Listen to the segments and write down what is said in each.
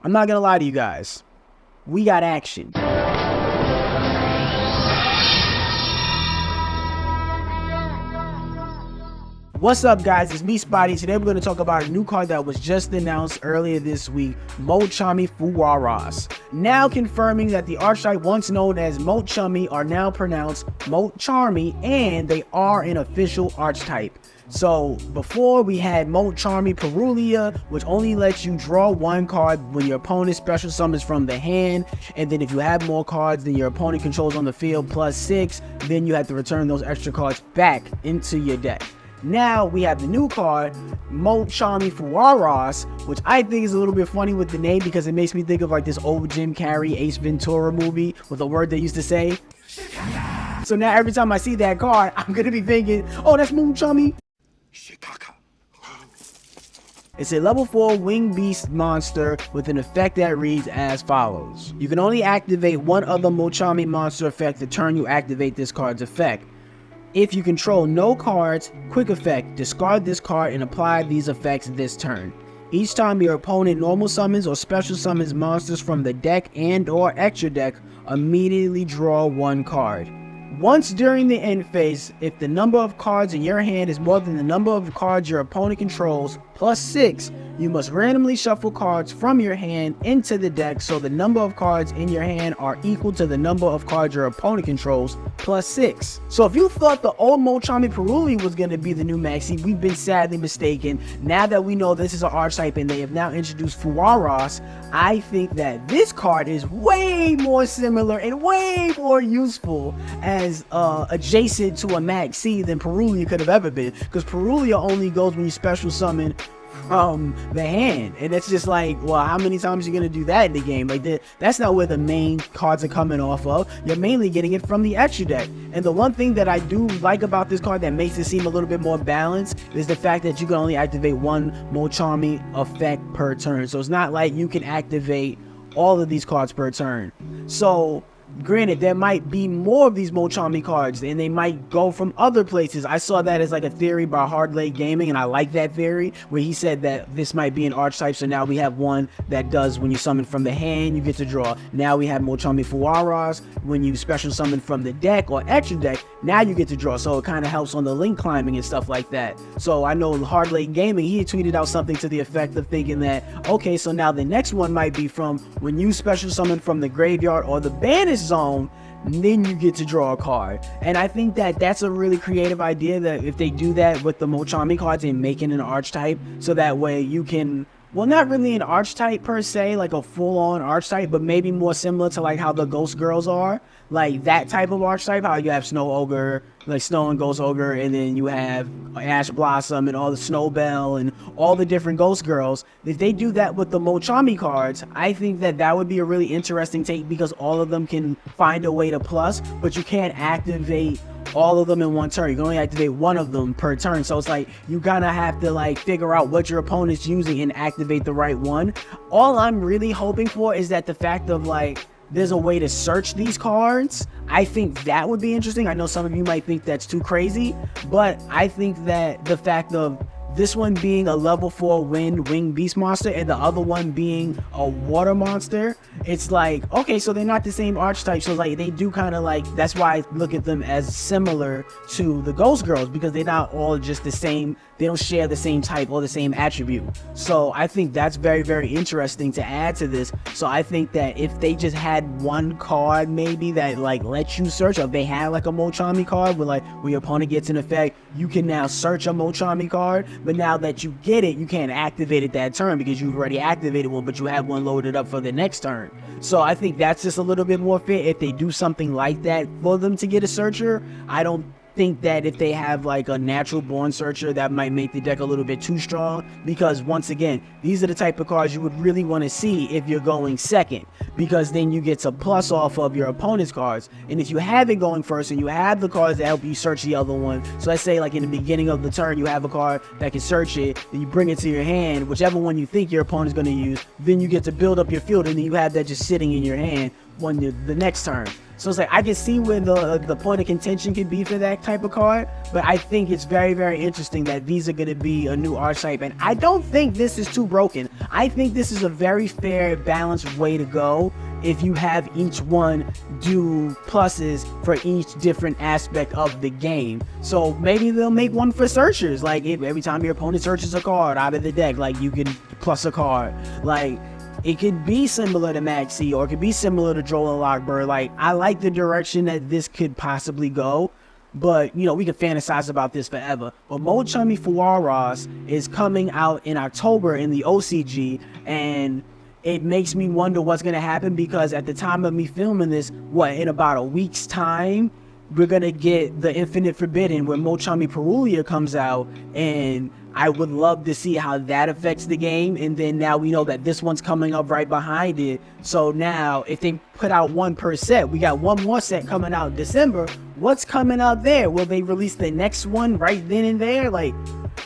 I'm not gonna lie to you guys. We got action. What's up, guys? It's me, Spidey. Today we're going to talk about a new card that was just announced earlier this week, Multcharmy Fuwaross. Now confirming that the archetype once known as Multcharmy are now pronounced Multcharmy, and they are an official archetype. So before we had Multcharmy Fuwaross, which only lets you draw one card when your opponent special summons from the hand, and then if you have more cards than your opponent controls on the field +6, then you have to return those extra cards back into your deck. Now we have the new card, Multcharmy Fuwaross, which I think is a little bit funny with the name because it makes me think of like this old Jim Carrey Ace Ventura movie with a word they used to say. So now every time I see that card, I'm gonna be thinking, oh, that's Multcharmy. It's a level 4 winged beast monster with an effect that reads as follows. You can only activate one other Multcharmy monster effect the turn you activate this card's effect. If you control no cards, quick effect, discard this card and apply these effects this turn. Each time your opponent normal summons or special summons monsters from the deck and or extra deck, immediately draw one card. Once during the end phase, if the number of cards in your hand is more than the number of cards your opponent controls +6, you must randomly shuffle cards from your hand into the deck so the number of cards in your hand are equal to the number of cards your opponent controls +6. So if you thought the old Multcharmy Fuwaross was going to be the new maxi, we've been sadly mistaken. Now that we know this is an archetype and they have now introduced Fuwaross, I think that this card is way more similar and way more useful as adjacent to a maxi than Fuwaross could have ever been, because Fuwaross only goes when you special summon from the hand, and it's just like, well, how many times are you gonna do that in the game? Like that's not where the main cards are coming off of. You're mainly getting it from the extra deck. And the one thing that I do like about this card that makes it seem a little bit more balanced is the fact that you can only activate one Multcharmy effect per turn. So it's not like you can activate all of these cards per turn. So granted, there might be more of these Multcharmy cards and they might go from other places. I saw that as like a theory by Hard Late Gaming, and I like that theory where he said that this might be an archetype. So now we have one that does when you summon from the hand, you get to draw. Now we have Multcharmy Fuwaross when you special summon from the deck or extra deck, now you get to draw. So it kind of helps on the link climbing and stuff like that. So I know Hard Late Gaming, he tweeted out something to the effect of thinking that, okay, so now the next one might be from when you special summon from the graveyard or the banish zone, then you get to draw a card. And I think that that's a really creative idea, that if they do that with the Multcharmy cards and make it an archetype, so that way you can, well, not really an archetype per se, like a full-on archetype, but maybe more similar to like how the Ghost Girls are, like that type of archetype, how you have Snow Ogre, like Snow and Ghost Ogre, and then you have Ash Blossom and all the Snow Belle and all the different Ghost Girls. If they do that with the Multcharmy cards, I think that that would be a really interesting take, because all of them can find a way to plus, but you can't activate all of them in one turn. You can only activate one of them per turn. So it's like you gotta have to like figure out what your opponent's using and activate the right one. All I'm really hoping for is that the fact of like there's a way to search these cards. I think that would be interesting. I know some of you might think that's too crazy, but I think that the fact of this one being a level 4 winged beast monster and the other one being a water monster, it's like, okay, so they're not the same archetype. So like they do kind of like, that's why I look at them as similar to the Ghost Girls, because they're not all just the same. They don't share the same type or the same attribute. So I think that's very, very interesting to add to this. So I think that if they just had one card maybe that like lets you search, or if they had like a Multcharmy card where like when your opponent gets an effect, you can now search a Multcharmy card, but now that you get it, you can't activate it that turn because you've already activated one, but you have one loaded up for the next turn. So I think that's just a little bit more fair if they do something like that for them to get a searcher. I don't think that if they have like a natural born searcher, that might make the deck a little bit too strong, because once again, these are the type of cards you would really want to see if you're going second, because then you get to plus off of your opponent's cards. And if you have it going first and you have the cards that help you search the other one, so let's say like in the beginning of the turn you have a card that can search it, then you bring it to your hand, whichever one you think your opponent's going to use, then you get to build up your field, and then you have that just sitting in your hand when the next turn. So it's like, I can see where the point of contention could be for that type of card, but I think it's very, very interesting that these are going to be a new archetype, and I don't think this is too broken. I think this is a very fair, balanced way to go if you have each one do pluses for each different aspect of the game. So maybe they'll make one for searchers, like if every time your opponent searches a card out of the deck, like you can plus a card. Like, it could be similar to Maxi, or it could be similar to Joel and Lockbird. Like, I like the direction that this could possibly go, but, you know, we could fantasize about this forever. But Multcharmy Fuwaross is coming out in October in the OCG, and it makes me wonder what's going to happen, because at the time of me filming this, in about a week's time, we're going to get the Infinite Forbidden where Multcharmy Fuwaross comes out, and I would love to see how that affects the game. And then now we know that this one's coming up right behind it. So now if they put out one per set, we got one more set coming out in December. What's coming out there? Will they release the next one right then and there? Like,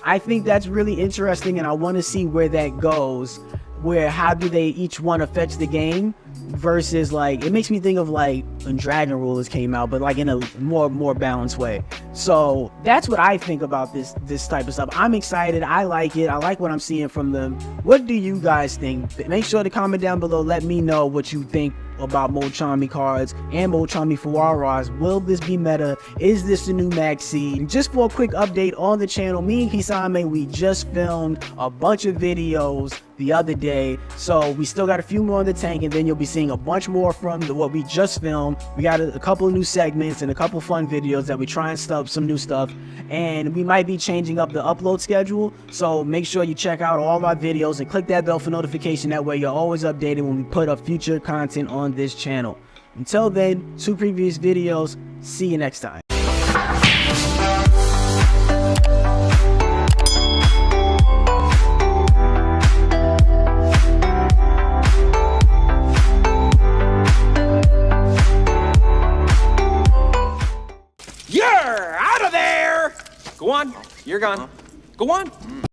I think that's really interesting, and I want to see where that goes. How do they each one affects the game, versus like, it makes me think of like when Dragon Rulers came out, but like in a more balanced way. So that's what I think about this type of stuff. I'm excited. I like it. I like what I'm seeing from them. What do you guys think? Make sure to comment down below. Let me know what you think about Multcharmy cards and Multcharmy Fuwaross. Will this be meta? Is this the new Maxi? Just for a quick update on the channel, me and Kisame, we just filmed a bunch of videos the other day, so we still got a few more in the tank, and then you'll be seeing a bunch more from what we just filmed. We got a couple of new segments and a couple fun videos that we try and stuff some new stuff, and we might be changing up the upload schedule, so make sure you check out all our videos and click that bell for notification. That way you're always updated when we put up future content on this channel. Until then, 2 previous videos. See you next time. You're out of there! Go on, you're gone. Go on.